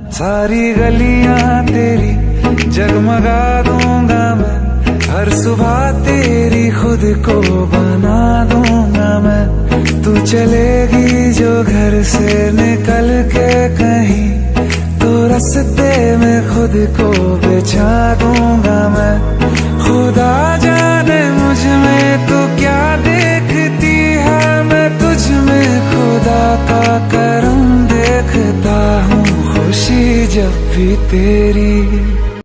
सारी गलियां तेरी जगमगा दूंगा मैं, हर सुबह तेरी खुद को बना दूंगा मैं। तू चलेगी जो घर से निकल के कहीं, तो रास्ते में खुद को बिछा दूंगा मैं। खुदा जाने मुझ में तू क्या देखती है, मैं तुझ में खुदा का करम देखता हूँ। खुशी जब भी तेरी